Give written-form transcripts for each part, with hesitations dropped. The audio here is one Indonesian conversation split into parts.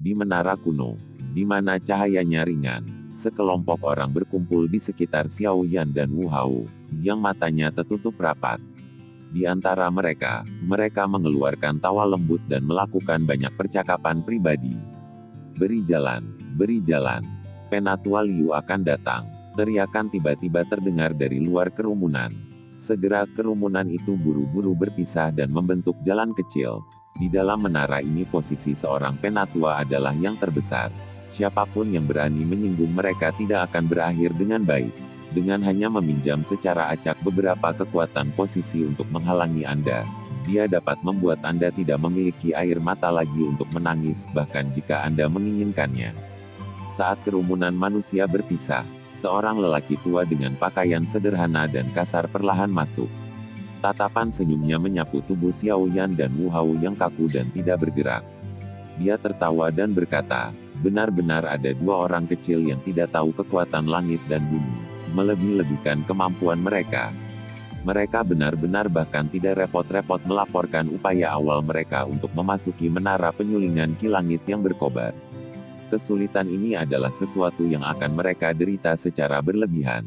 Di menara kuno, di mana cahayanya ringan, sekelompok orang berkumpul di sekitar Xiao Yan dan Wu Hao, yang matanya tertutup rapat. Di antara mereka mengeluarkan tawa lembut dan melakukan banyak percakapan pribadi. Beri jalan, Penatua Liu akan datang. Teriakan tiba-tiba terdengar dari luar kerumunan. Segera kerumunan itu buru-buru berpisah dan membentuk jalan kecil. Di dalam menara ini posisi seorang penatua adalah yang terbesar. Siapapun yang berani menyinggung mereka tidak akan berakhir dengan baik. Dengan hanya meminjam secara acak beberapa kekuatan posisi untuk menghalangi Anda, dia dapat membuat Anda tidak memiliki air mata lagi untuk menangis, bahkan jika Anda menginginkannya. Saat kerumunan manusia berpisah, seorang lelaki tua dengan pakaian sederhana dan kasar perlahan masuk. Tatapan senyumnya menyapu tubuh Xiao Yan dan Wu Hao yang kaku dan tidak bergerak. Dia tertawa dan berkata, benar-benar ada dua orang kecil yang tidak tahu kekuatan langit dan bumi, melebih-lebihkan kemampuan mereka. Mereka benar-benar bahkan tidak repot-repot melaporkan upaya awal mereka untuk memasuki menara penyulingan ki langit yang berkobar. Kesulitan ini adalah sesuatu yang akan mereka derita secara berlebihan.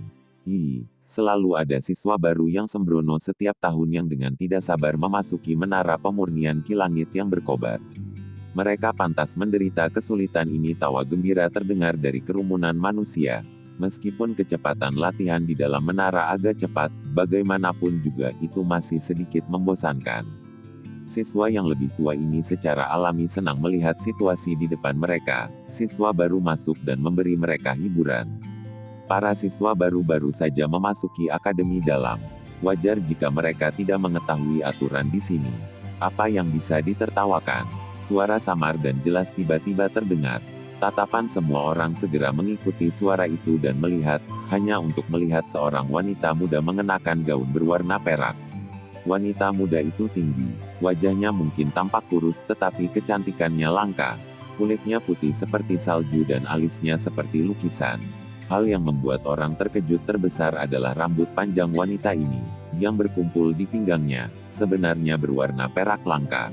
Selalu ada siswa baru yang sembrono setiap tahun yang dengan tidak sabar memasuki menara pemurnian ki langit yang berkobar. Mereka pantas menderita kesulitan ini. Tawa gembira terdengar dari kerumunan manusia. Meskipun kecepatan latihan di dalam menara agak cepat, bagaimanapun juga itu masih sedikit membosankan. Siswa yang lebih tua ini secara alami senang melihat situasi di depan mereka. Siswa baru masuk dan memberi mereka hiburan. Para siswa baru saja memasuki akademi dalam. Wajar jika mereka tidak mengetahui aturan di sini. Apa yang bisa ditertawakan? Suara samar dan jelas tiba-tiba terdengar. Tatapan semua orang segera mengikuti suara itu dan melihat, hanya untuk melihat seorang wanita muda mengenakan gaun berwarna perak. Wanita muda itu tinggi, wajahnya mungkin tampak kurus tetapi kecantikannya langka. Kulitnya putih seperti salju dan alisnya seperti lukisan. Hal yang membuat orang terkejut terbesar adalah rambut panjang wanita ini, yang berkumpul di pinggangnya, sebenarnya berwarna perak langka.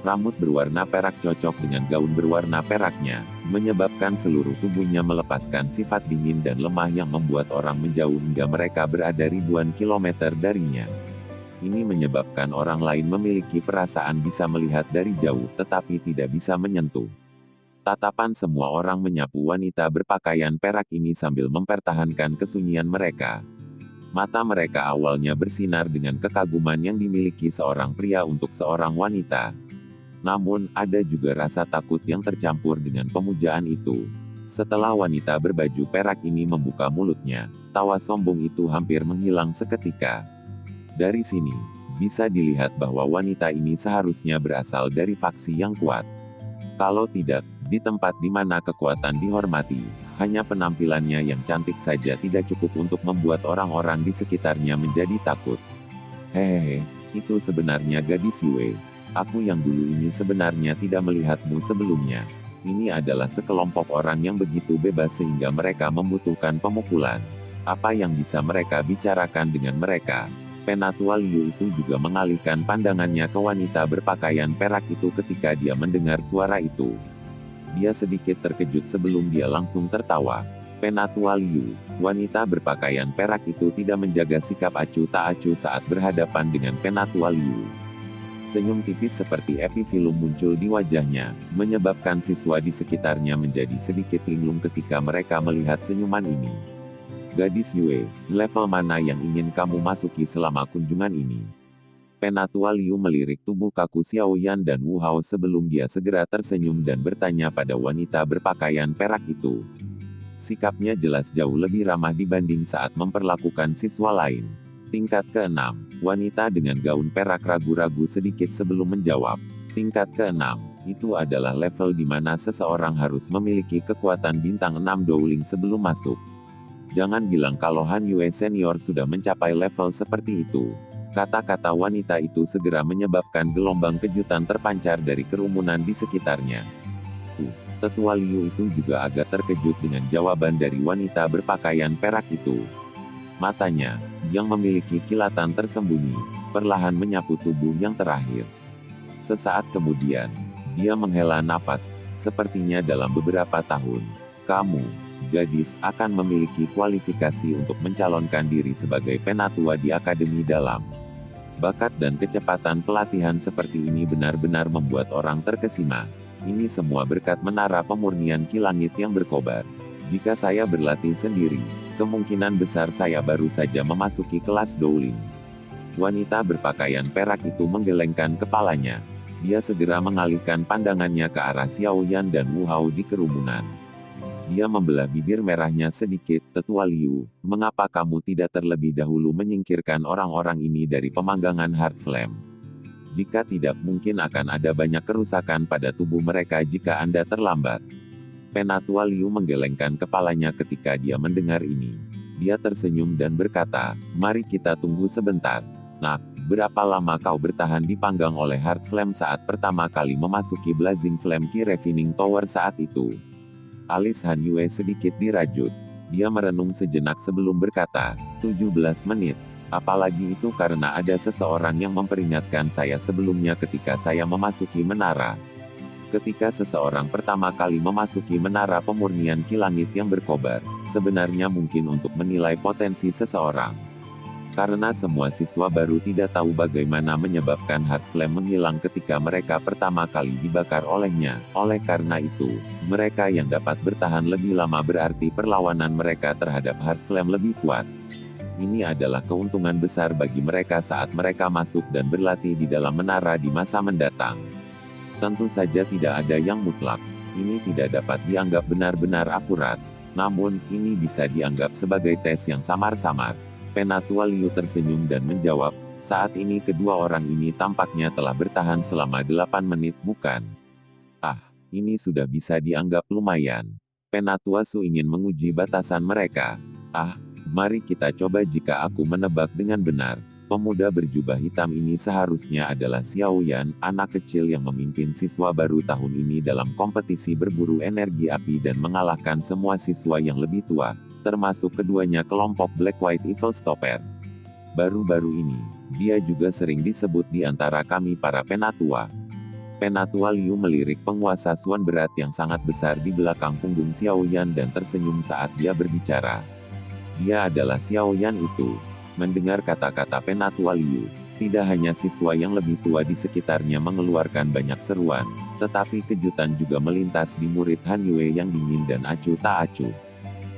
Rambut berwarna perak cocok dengan gaun berwarna peraknya, menyebabkan seluruh tubuhnya melepaskan sifat dingin dan lemah yang membuat orang menjauh hingga mereka berada ribuan kilometer darinya. Ini menyebabkan orang lain memiliki perasaan bisa melihat dari jauh tetapi tidak bisa menyentuh. Tatapan semua orang menyapu wanita berpakaian perak ini sambil mempertahankan kesunyian mereka. Mata mereka awalnya bersinar dengan kekaguman yang dimiliki seorang pria untuk seorang wanita. Namun, ada juga rasa takut yang tercampur dengan pemujaan itu. Setelah wanita berbaju perak ini membuka mulutnya, tawa sombong itu hampir menghilang seketika. Dari sini, bisa dilihat bahwa wanita ini seharusnya berasal dari faksi yang kuat. Kalau tidak, di tempat di mana kekuatan dihormati, hanya penampilannya yang cantik saja tidak cukup untuk membuat orang-orang di sekitarnya menjadi takut. Hehehe, itu sebenarnya gadis Yue. Aku yang dulu ini sebenarnya tidak melihatmu sebelumnya. Ini adalah sekelompok orang yang begitu bebas sehingga mereka membutuhkan pemukulan. Apa yang bisa mereka bicarakan dengan mereka? Penatua Liu itu juga mengalihkan pandangannya ke wanita berpakaian perak itu ketika dia mendengar suara itu. Dia sedikit terkejut sebelum dia langsung tertawa. Penatua Liu, wanita berpakaian perak itu tidak menjaga sikap acuh tak acuh saat berhadapan dengan Penatua Liu. Senyum tipis seperti epifilum muncul di wajahnya, menyebabkan siswa di sekitarnya menjadi sedikit linglung ketika mereka melihat senyuman ini. Gadis Yue, level mana yang ingin kamu masuki selama kunjungan ini? Penatua Liu melirik tubuh kaku Xiao Yan dan Wu Hao sebelum dia segera tersenyum dan bertanya pada wanita berpakaian perak itu. Sikapnya jelas jauh lebih ramah dibanding saat memperlakukan siswa lain. Tingkat ke-6, wanita dengan gaun perak ragu-ragu sedikit sebelum menjawab. Tingkat ke-6, itu adalah level di mana seseorang harus memiliki kekuatan bintang 6 Dowling sebelum masuk. Jangan bilang kalau Han Yue senior sudah mencapai level seperti itu. Kata-kata wanita itu segera menyebabkan gelombang kejutan terpancar dari kerumunan di sekitarnya. Tetua Liu itu juga agak terkejut dengan jawaban dari wanita berpakaian perak itu. Matanya, yang memiliki kilatan tersembunyi, perlahan menyapu tubuh yang terakhir. Sesaat kemudian, dia menghela nafas, Sepertinya dalam beberapa tahun, kamu, gadis, akan memiliki kualifikasi untuk mencalonkan diri sebagai penatua di Akademi Dalam. Bakat dan kecepatan pelatihan seperti ini benar-benar membuat orang terkesima. Ini semua berkat menara pemurnian Ki Langit yang berkobar. Jika saya berlatih sendiri, kemungkinan besar saya baru saja memasuki kelas Dowling. Wanita berpakaian perak itu menggelengkan kepalanya. Dia segera mengalihkan pandangannya ke arah Xiao Yan dan Wu Hao di kerumunan. Dia membelah bibir merahnya sedikit. Tetua Liu, mengapa kamu tidak terlebih dahulu menyingkirkan orang-orang ini dari pemanggangan Heart Flame? Jika tidak, mungkin akan ada banyak kerusakan pada tubuh mereka jika Anda terlambat. Penatua Liu menggelengkan kepalanya ketika dia mendengar ini. Dia tersenyum dan berkata, mari kita tunggu sebentar. Nah, berapa lama kau bertahan dipanggang oleh Heart Flame saat pertama kali memasuki Blazing Flame Ki Refining Tower saat itu? Alis Han Yue sedikit dirajut. Dia merenung sejenak sebelum berkata, 17 menit. Apalagi itu karena ada seseorang yang memperingatkan saya sebelumnya ketika saya memasuki menara. Ketika seseorang pertama kali memasuki menara pemurnian Ki Langit yang berkobar, sebenarnya mungkin untuk menilai potensi seseorang. Karena semua siswa baru tidak tahu bagaimana menyebabkan Heart Flame menghilang ketika mereka pertama kali dibakar olehnya. Oleh karena itu, mereka yang dapat bertahan lebih lama berarti perlawanan mereka terhadap Heart Flame lebih kuat. Ini adalah keuntungan besar bagi mereka saat mereka masuk dan berlatih di dalam menara di masa mendatang. Tentu saja tidak ada yang mutlak. Ini tidak dapat dianggap benar-benar akurat. Namun, ini bisa dianggap sebagai tes yang samar-samar. Penatua Liu tersenyum dan menjawab, saat ini kedua orang ini tampaknya telah bertahan selama 8 menit bukan? Ah, ini sudah bisa dianggap lumayan. Penatua Su ingin menguji batasan mereka. Ah, mari kita coba jika aku menebak dengan benar. Pemuda berjubah hitam ini seharusnya adalah Xiao Yan, anak kecil yang memimpin siswa baru tahun ini dalam kompetisi berburu energi api dan mengalahkan semua siswa yang lebih tua, termasuk keduanya kelompok Black White Evil Stopper. Baru-baru ini, dia juga sering disebut di antara kami para penatua. Penatua Liu melirik penguasa Suan berat yang sangat besar di belakang punggung Xiao Yan dan tersenyum saat dia berbicara. Dia adalah Xiao Yan itu. Mendengar kata-kata Penatua Liu, tidak hanya siswa yang lebih tua di sekitarnya mengeluarkan banyak seruan, tetapi kejutan juga melintas di murid Han Yue yang dingin dan acuh tak acuh.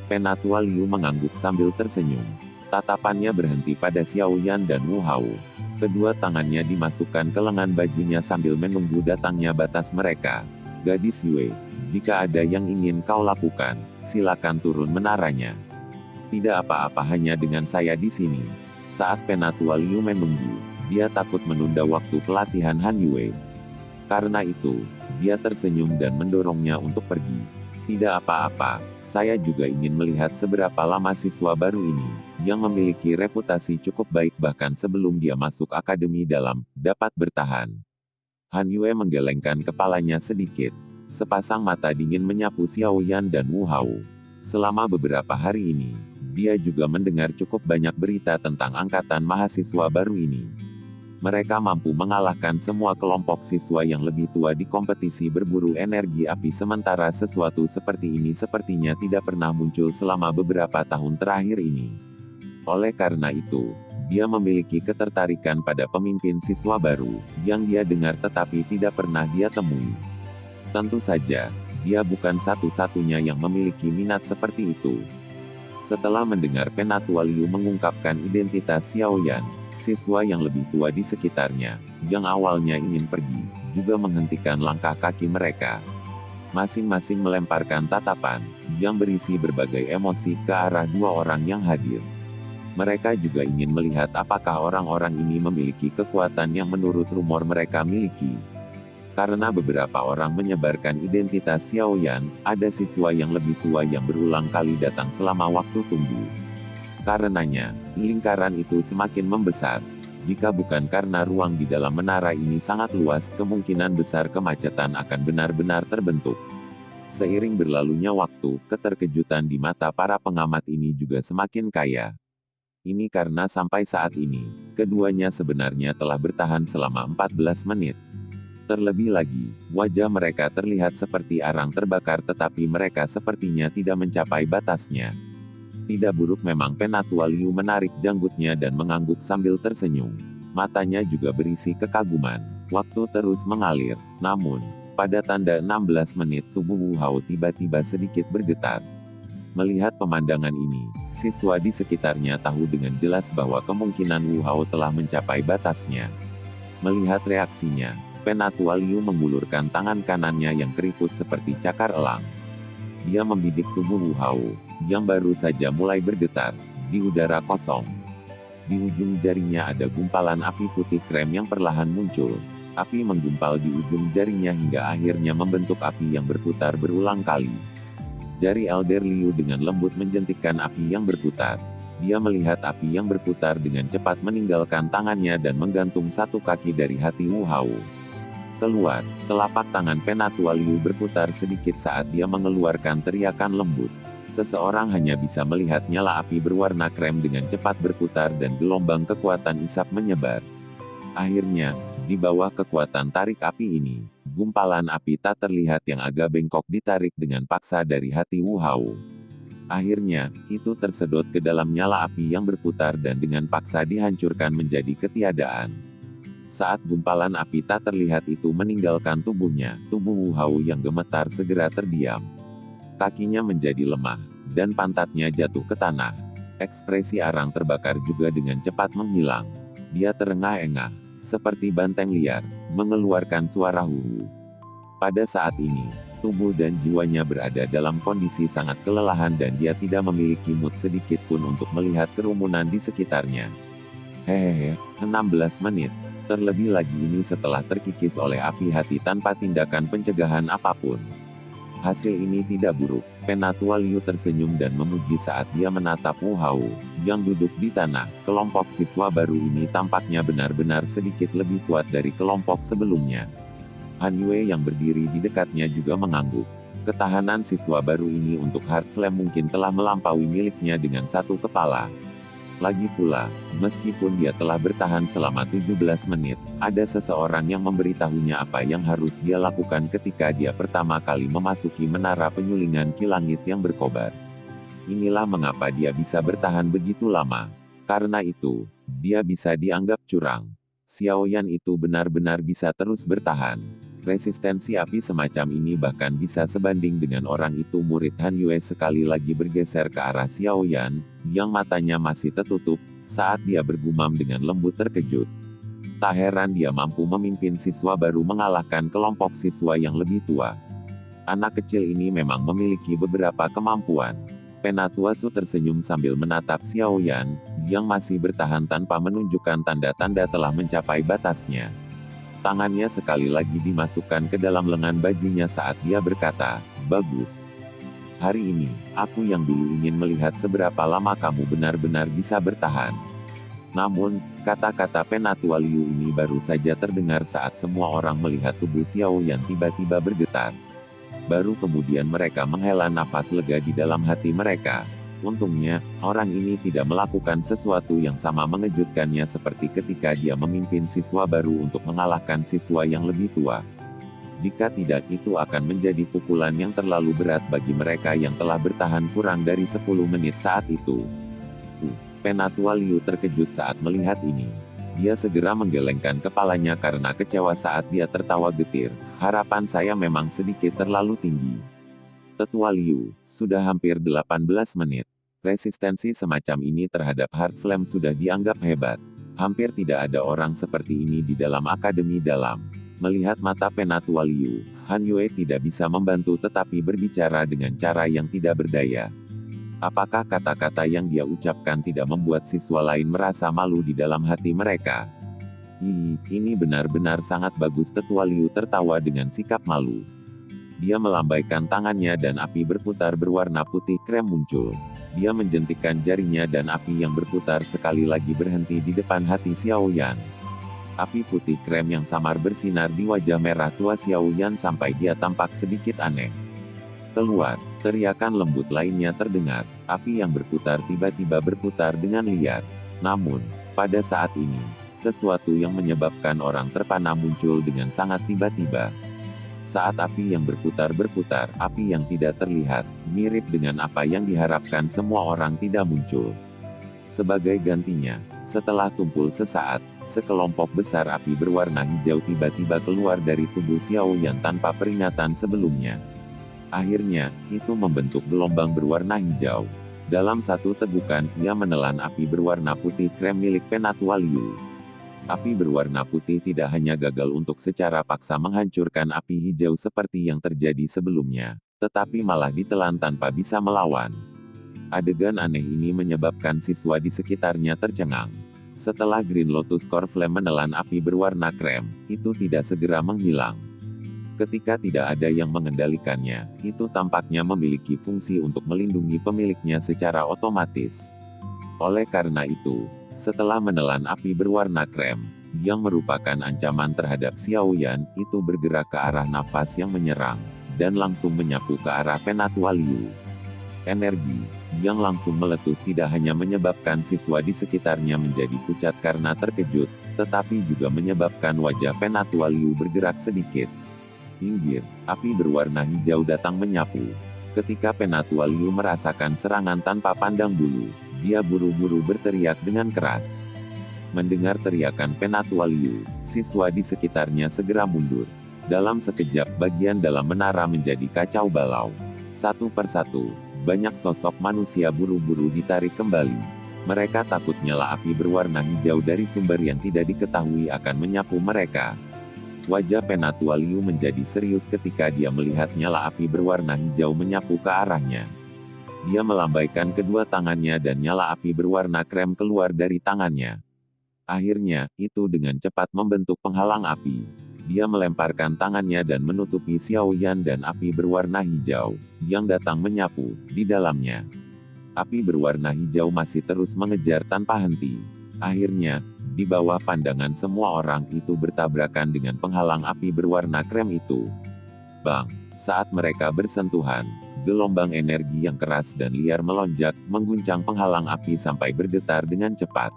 Penatua Liu mengangguk sambil tersenyum. Tatapannya berhenti pada Xiao Yan dan Wu Hao. Kedua tangannya dimasukkan ke lengan bajunya sambil menunggu datangnya batas mereka. Gadis Yue, jika ada yang ingin kau lakukan, silakan turun menaranya. Tidak apa-apa hanya dengan saya di sini. Saat Penatua Liu menunggu, dia takut menunda waktu pelatihan Han Yue. Karena itu, dia tersenyum dan mendorongnya untuk pergi. Tidak apa-apa, saya juga ingin melihat seberapa lama siswa baru ini, yang memiliki reputasi cukup baik bahkan sebelum dia masuk Akademi Dalam, dapat bertahan. Han Yue menggelengkan kepalanya sedikit. Sepasang mata dingin menyapu Xiao Yan dan Wu Hao. Selama beberapa hari ini, dia juga mendengar cukup banyak berita tentang angkatan mahasiswa baru ini. Mereka mampu mengalahkan semua kelompok siswa yang lebih tua di kompetisi berburu energi api sementara sesuatu seperti ini sepertinya tidak pernah muncul selama beberapa tahun terakhir ini. Oleh karena itu, dia memiliki ketertarikan pada pemimpin siswa baru, yang dia dengar tetapi tidak pernah dia temui. Tentu saja, dia bukan satu-satunya yang memiliki minat seperti itu. Setelah mendengar Penatua Liu mengungkapkan identitas Xiao Yan, siswa yang lebih tua di sekitarnya, yang awalnya ingin pergi, juga menghentikan langkah kaki mereka. Masing-masing melemparkan tatapan, yang berisi berbagai emosi ke arah dua orang yang hadir. Mereka juga ingin melihat apakah orang-orang ini memiliki kekuatan yang menurut rumor mereka miliki. Karena beberapa orang menyebarkan identitas Xiao Yan, ada siswa yang lebih tua yang berulang kali datang selama waktu tunggu. Karenanya, lingkaran itu semakin membesar. Jika bukan karena ruang di dalam menara ini sangat luas, kemungkinan besar kemacetan akan benar-benar terbentuk. Seiring berlalunya waktu, keterkejutan di mata para pengamat ini juga semakin kaya. Ini karena sampai saat ini, keduanya sebenarnya telah bertahan selama 14 menit. Terlebih lagi, wajah mereka terlihat seperti arang terbakar tetapi mereka sepertinya tidak mencapai batasnya. Tidak buruk memang, Penatua Liu menarik janggutnya dan mengangguk sambil tersenyum. Matanya juga berisi kekaguman. Waktu terus mengalir, namun, pada tanda 16 menit tubuh Wu Hao tiba-tiba sedikit bergetar. Melihat pemandangan ini, siswa di sekitarnya tahu dengan jelas bahwa kemungkinan Wu Hao telah mencapai batasnya. Melihat reaksinya, Penatua Liu mengulurkan tangan kanannya yang keriput seperti cakar elang. Dia membidik tubuh Wu Hao, yang baru saja mulai bergetar, di udara kosong. Di ujung jarinya ada gumpalan api putih krem yang perlahan muncul. Api menggumpal di ujung jarinya hingga akhirnya membentuk api yang berputar berulang kali. Jari Elder Liu dengan lembut menjentikkan api yang berputar. Dia melihat api yang berputar dengan cepat meninggalkan tangannya dan menggantung satu kaki dari hati Wu Hao. Keluar, telapak tangan Penatua Liu berputar sedikit saat dia mengeluarkan teriakan lembut. Seseorang hanya bisa melihat nyala api berwarna krem dengan cepat berputar dan gelombang kekuatan isap menyebar. Akhirnya, di bawah kekuatan tarik api ini, gumpalan api tak terlihat yang agak bengkok ditarik dengan paksa dari hati Wu Hao. Akhirnya, itu tersedot ke dalam nyala api yang berputar dan dengan paksa dihancurkan menjadi ketiadaan. Saat gumpalan api tak terlihat itu meninggalkan tubuhnya, tubuh Wu Hao yang gemetar segera terdiam. Kakinya menjadi lemah, dan pantatnya jatuh ke tanah. Ekspresi arang terbakar juga dengan cepat menghilang. Dia terengah-engah, seperti banteng liar, mengeluarkan suara huhu. Pada saat ini, tubuh dan jiwanya berada dalam kondisi sangat kelelahan dan dia tidak memiliki mood sedikit pun untuk melihat kerumunan di sekitarnya. Hehehe, 16 menit. Terlebih lagi ini setelah terkikis oleh api hati tanpa tindakan pencegahan apapun. Hasil ini tidak buruk. Penatua Liu tersenyum dan memuji saat dia menatap Wu Hao, yang duduk di tanah. Kelompok siswa baru ini tampaknya benar-benar sedikit lebih kuat dari kelompok sebelumnya. Han Yue yang berdiri di dekatnya juga mengangguk. Ketahanan siswa baru ini untuk Heart Flame mungkin telah melampaui miliknya dengan satu kepala. Lagi pula, meskipun dia telah bertahan selama 17 menit, ada seseorang yang memberitahunya apa yang harus dia lakukan ketika dia pertama kali memasuki menara penyulingan ki langit yang berkobar. Inilah mengapa dia bisa bertahan begitu lama. Karena itu, dia bisa dianggap curang. Xiao Yan itu benar-benar bisa terus bertahan. Resistensi api semacam ini bahkan bisa sebanding dengan orang itu. Murid Han Yue sekali lagi bergeser ke arah Xiao Yan, yang matanya masih tertutup, saat dia bergumam dengan lembut terkejut. Tak heran dia mampu memimpin siswa baru mengalahkan kelompok siswa yang lebih tua. Anak kecil ini memang memiliki beberapa kemampuan. Penatua Su tersenyum sambil menatap Xiao Yan, yang masih bertahan tanpa menunjukkan tanda-tanda telah mencapai batasnya. Tangannya sekali lagi dimasukkan ke dalam lengan bajunya saat dia berkata, "Bagus. Hari ini, aku yang dulu ingin melihat seberapa lama kamu benar-benar bisa bertahan." Namun, kata-kata Penatua Liu ini baru saja terdengar saat semua orang melihat tubuh Xiao Yan tiba-tiba bergetar. Baru kemudian mereka menghela nafas lega di dalam hati mereka. Untungnya, orang ini tidak melakukan sesuatu yang sama mengejutkannya seperti ketika dia memimpin siswa baru untuk mengalahkan siswa yang lebih tua. Jika tidak, itu akan menjadi pukulan yang terlalu berat bagi mereka yang telah bertahan kurang dari 10 menit saat itu. Penatua Liu terkejut saat melihat ini. Dia segera menggelengkan kepalanya karena kecewa saat dia tertawa getir. Harapan saya memang sedikit terlalu tinggi. Tetua Liu, sudah hampir 18 menit. Resistensi semacam ini terhadap Heart Flame sudah dianggap hebat. Hampir tidak ada orang seperti ini di dalam Akademi Dalam. Melihat mata Penatua Liu, Han Yue tidak bisa membantu tetapi berbicara dengan cara yang tidak berdaya. Apakah kata-kata yang dia ucapkan tidak membuat siswa lain merasa malu di dalam hati mereka? Ini benar-benar sangat bagus. Tetua Liu tertawa dengan sikap malu. Dia melambaikan tangannya dan api berputar berwarna putih krem muncul. Dia menjentikkan jarinya dan api yang berputar sekali lagi berhenti di depan hati Xiao Yan. Api putih krem yang samar bersinar di wajah merah tua Xiao Yan sampai dia tampak sedikit aneh. Keluar, teriakan lembut lainnya terdengar. Api yang berputar tiba-tiba berputar dengan liar. Namun, pada saat ini, sesuatu yang menyebabkan orang terpana muncul dengan sangat tiba-tiba. Saat api yang berputar-berputar, api yang tidak terlihat, mirip dengan apa yang diharapkan semua orang tidak muncul. Sebagai gantinya, setelah tumpul sesaat, sekelompok besar api berwarna hijau tiba-tiba keluar dari tubuh Xiao Yan tanpa peringatan sebelumnya. Akhirnya, itu membentuk gelombang berwarna hijau. Dalam satu tegukan, ia menelan api berwarna putih krem milik Penatua Liu. Api berwarna putih tidak hanya gagal untuk secara paksa menghancurkan api hijau seperti yang terjadi sebelumnya, tetapi malah ditelan tanpa bisa melawan. Adegan aneh ini menyebabkan siswa di sekitarnya tercengang. Setelah Green Lotus Core Flame menelan api berwarna krem, itu tidak segera menghilang. Ketika tidak ada yang mengendalikannya, itu tampaknya memiliki fungsi untuk melindungi pemiliknya secara otomatis. Oleh karena itu, setelah menelan api berwarna krem, yang merupakan ancaman terhadap Xiao Yan, itu bergerak ke arah nafas yang menyerang, dan langsung menyapu ke arah Penatua Liu. Energi yang langsung meletus tidak hanya menyebabkan siswa di sekitarnya menjadi pucat karena terkejut, tetapi juga menyebabkan wajah Penatua Liu bergerak sedikit. Pinggir, api berwarna hijau datang menyapu. Ketika Penatua Liu merasakan serangan tanpa pandang bulu, dia buru-buru berteriak dengan keras. Mendengar teriakan Penatua Liu, siswa di sekitarnya segera mundur. Dalam sekejap bagian dalam menara menjadi kacau balau. Satu persatu, banyak sosok manusia buru-buru ditarik kembali. Mereka takut nyala api berwarna hijau dari sumber yang tidak diketahui akan menyapu mereka. Wajah Penatua Liu menjadi serius ketika dia melihat nyala api berwarna hijau menyapu ke arahnya. Dia melambaikan kedua tangannya dan nyala api berwarna krem keluar dari tangannya. Akhirnya, itu dengan cepat membentuk penghalang api. Dia melemparkan tangannya dan menutupi Xiao Yan dan api berwarna hijau, yang datang menyapu, di dalamnya. Api berwarna hijau masih terus mengejar tanpa henti. Akhirnya, di bawah pandangan semua orang itu bertabrakan dengan penghalang api berwarna krem itu. Bang! Saat mereka bersentuhan, gelombang energi yang keras dan liar melonjak, mengguncang penghalang api sampai bergetar dengan cepat.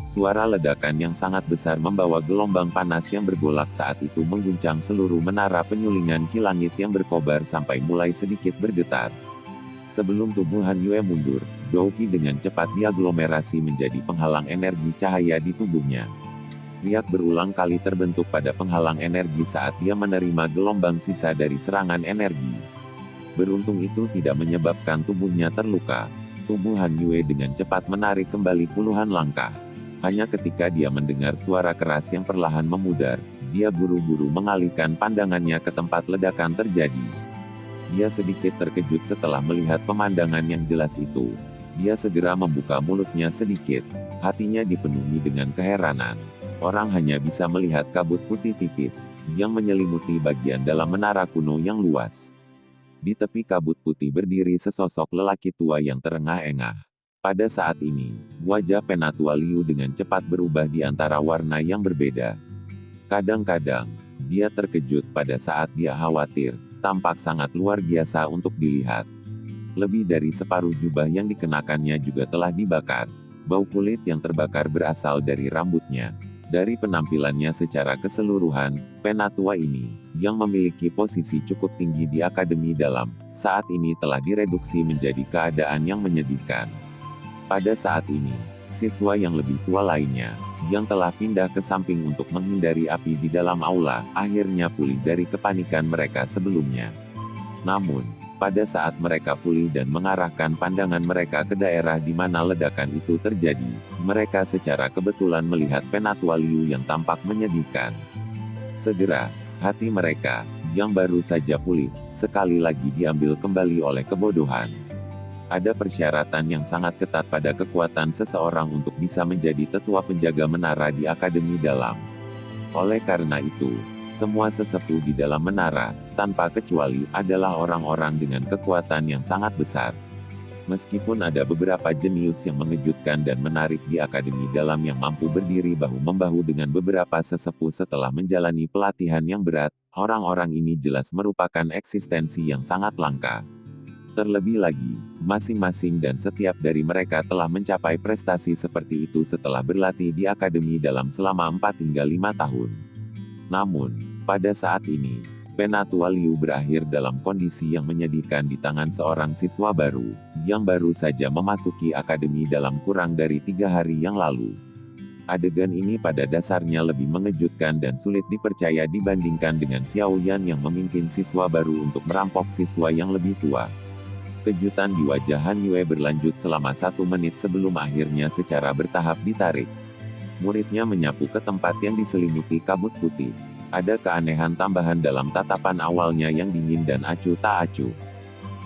Suara ledakan yang sangat besar membawa gelombang panas yang bergolak saat itu mengguncang seluruh menara penyulingan ki langit yang berkobar sampai mulai sedikit bergetar. Sebelum tubuh Han Yue mundur, Douqi dengan cepat diaglomerasi menjadi penghalang energi cahaya di tubuhnya. Riak berulang kali terbentuk pada penghalang energi saat dia menerima gelombang sisa dari serangan energi. Beruntung itu tidak menyebabkan tubuhnya terluka. Tubuh Han Yue dengan cepat menarik kembali puluhan langkah. Hanya ketika dia mendengar suara keras yang perlahan memudar, dia buru-buru mengalihkan pandangannya ke tempat ledakan terjadi. Dia sedikit terkejut setelah melihat pemandangan yang jelas itu. Dia segera membuka mulutnya sedikit. Hatinya dipenuhi dengan keheranan. Orang hanya bisa melihat kabut putih tipis, yang menyelimuti bagian dalam menara kuno yang luas. Di tepi kabut putih berdiri sesosok lelaki tua yang terengah-engah. Pada saat ini, wajah Penatua Liu dengan cepat berubah di antara warna yang berbeda. Kadang-kadang, dia terkejut pada saat dia khawatir, tampak sangat luar biasa untuk dilihat. Lebih dari separuh jubah yang dikenakannya juga telah dibakar. Bau kulit yang terbakar berasal dari rambutnya. Dari penampilannya secara keseluruhan, Penatua ini, yang memiliki posisi cukup tinggi di Akademi Dalam, saat ini telah direduksi menjadi keadaan yang menyedihkan. Pada saat ini, siswa yang lebih tua lainnya, yang telah pindah ke samping untuk menghindari api di dalam aula, akhirnya pulih dari kepanikan mereka sebelumnya. Namun, pada saat mereka pulih dan mengarahkan pandangan mereka ke daerah di mana ledakan itu terjadi, mereka secara kebetulan melihat Penatua Liu yang tampak menyedihkan. Segera, hati mereka, yang baru saja pulih, sekali lagi diambil kembali oleh kebodohan. Ada persyaratan yang sangat ketat pada kekuatan seseorang untuk bisa menjadi tetua penjaga menara di Akademi Dalam. Oleh karena itu, semua sesepuh di dalam menara, tanpa kecuali, adalah orang-orang dengan kekuatan yang sangat besar. Meskipun ada beberapa jenius yang mengejutkan dan menarik di Akademi Dalam yang mampu berdiri bahu-membahu dengan beberapa sesepuh setelah menjalani pelatihan yang berat, orang-orang ini jelas merupakan eksistensi yang sangat langka. Terlebih lagi, masing-masing dan setiap dari mereka telah mencapai prestasi seperti itu setelah berlatih di akademi dalam selama 4 hingga 5 tahun. Namun, pada saat ini, Penatua Liu berakhir dalam kondisi yang menyedihkan di tangan seorang siswa baru, yang baru saja memasuki akademi dalam kurang dari 3 hari yang lalu. Adegan ini pada dasarnya lebih mengejutkan dan sulit dipercaya dibandingkan dengan Xiao Yan yang memimpin siswa baru untuk merampok siswa yang lebih tua. Kejutan di wajah Han Yue berlanjut selama 1 menit sebelum akhirnya secara bertahap ditarik. Muridnya menyapu ke tempat yang diselimuti kabut putih. Ada keanehan tambahan dalam tatapan awalnya yang dingin dan acuh tak acuh.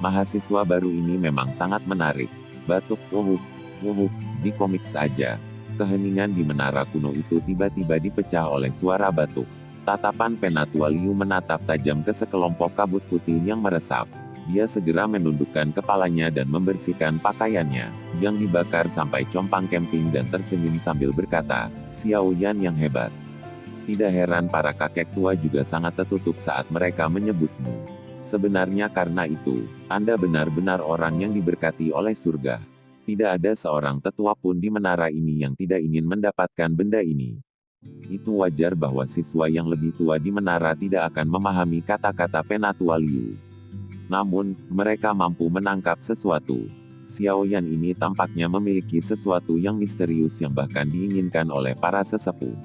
Mahasiswa baru ini memang sangat menarik. Batuk wuhuk, wuhuk, di komik saja. Keheningan di menara kuno itu tiba-tiba dipecah oleh suara batuk. Tatapan Penatua Liu menatap tajam ke sekelompok kabut putih yang meresap. Dia segera menundukkan kepalanya dan membersihkan pakaiannya, yang dibakar sampai compang camping dan tersenyum sambil berkata, Xiao Yan yang hebat. Tidak heran para kakek tua juga sangat tertutup saat mereka menyebutmu. Sebenarnya karena itu, Anda benar-benar orang yang diberkati oleh surga. Tidak ada seorang tetua pun di menara ini yang tidak ingin mendapatkan benda ini. Itu wajar bahwa siswa yang lebih tua di menara tidak akan memahami kata-kata Penatua Liu. Namun, mereka mampu menangkap sesuatu. Xiao Yan ini tampaknya memiliki sesuatu yang misterius yang bahkan diinginkan oleh para sesepuh.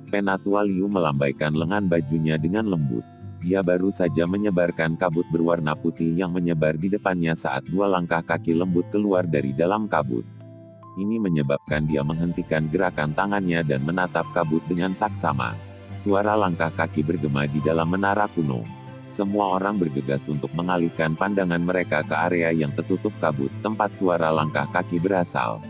Penatua Liu melambaikan lengan bajunya dengan lembut. Dia baru saja menyebarkan kabut berwarna putih yang menyebar di depannya saat 2 langkah kaki lembut keluar dari dalam kabut. Ini menyebabkan dia menghentikan gerakan tangannya dan menatap kabut dengan saksama. Suara langkah kaki bergema di dalam menara kuno. Semua orang bergegas untuk mengalihkan pandangan mereka ke area yang tertutup kabut, tempat suara langkah kaki berasal.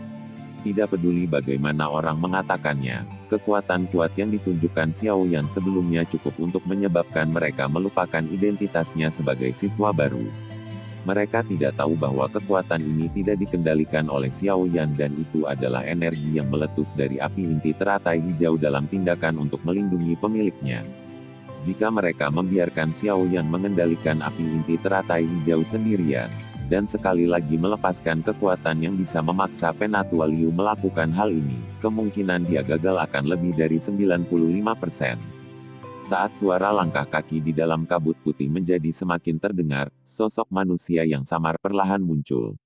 Tidak peduli bagaimana orang mengatakannya, kekuatan kuat yang ditunjukkan Xiao Yan sebelumnya cukup untuk menyebabkan mereka melupakan identitasnya sebagai siswa baru. Mereka tidak tahu bahwa kekuatan ini tidak dikendalikan oleh Xiao Yan dan itu adalah energi yang meletus dari api inti teratai hijau dalam tindakan untuk melindungi pemiliknya. Jika mereka membiarkan Xiao Yan mengendalikan api inti teratai hijau sendirian, dan sekali lagi melepaskan kekuatan yang bisa memaksa Penatua Liu melakukan hal ini, kemungkinan dia gagal akan lebih dari 95%. Saat suara langkah kaki di dalam kabut putih menjadi semakin terdengar, sosok manusia yang samar perlahan muncul.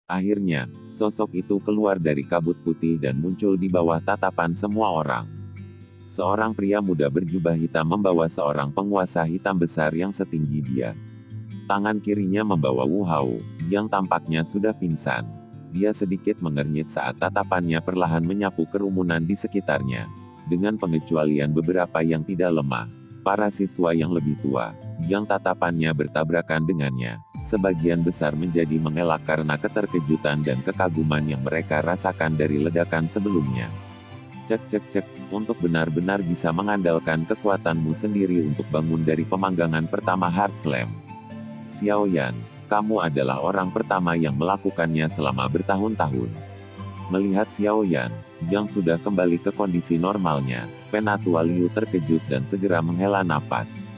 Akhirnya, sosok itu keluar dari kabut putih dan muncul di bawah tatapan semua orang. Seorang pria muda berjubah hitam membawa seorang penguasa hitam besar yang setinggi dia. Tangan kirinya membawa Wu Hao, yang tampaknya sudah pingsan. Dia sedikit mengernyit saat tatapannya perlahan menyapu kerumunan di sekitarnya. Dengan pengecualian beberapa yang tidak lemah, para siswa yang lebih tua, yang tatapannya bertabrakan dengannya, sebagian besar menjadi mengelak karena keterkejutan dan kekaguman yang mereka rasakan dari ledakan sebelumnya. Cek, untuk benar-benar bisa mengandalkan kekuatanmu sendiri untuk bangun dari pemanggangan pertama Heart Flame. Xiao Yan, kamu adalah orang pertama yang melakukannya selama bertahun-tahun. Melihat Xiao Yan, yang sudah kembali ke kondisi normalnya, Penatua Liu terkejut dan segera menghela nafas.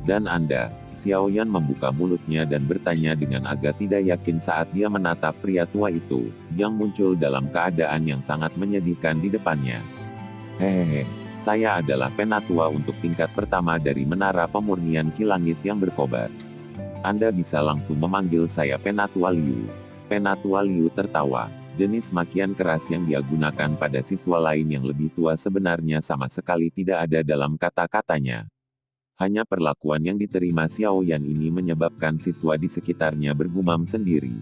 Dan Anda, Xiao Yan membuka mulutnya dan bertanya dengan agak tidak yakin saat dia menatap pria tua itu, yang muncul dalam keadaan yang sangat menyedihkan di depannya. Hehehe, saya adalah Penatua untuk tingkat pertama dari Menara Pemurnian Ki Langit yang berkobar. Anda bisa langsung memanggil saya Penatua Liu. Penatua Liu tertawa. Jenis makian keras yang dia gunakan pada siswa lain yang lebih tua sebenarnya sama sekali tidak ada dalam kata-katanya. Hanya perlakuan yang diterima Xiao Yan ini menyebabkan siswa di sekitarnya bergumam sendiri.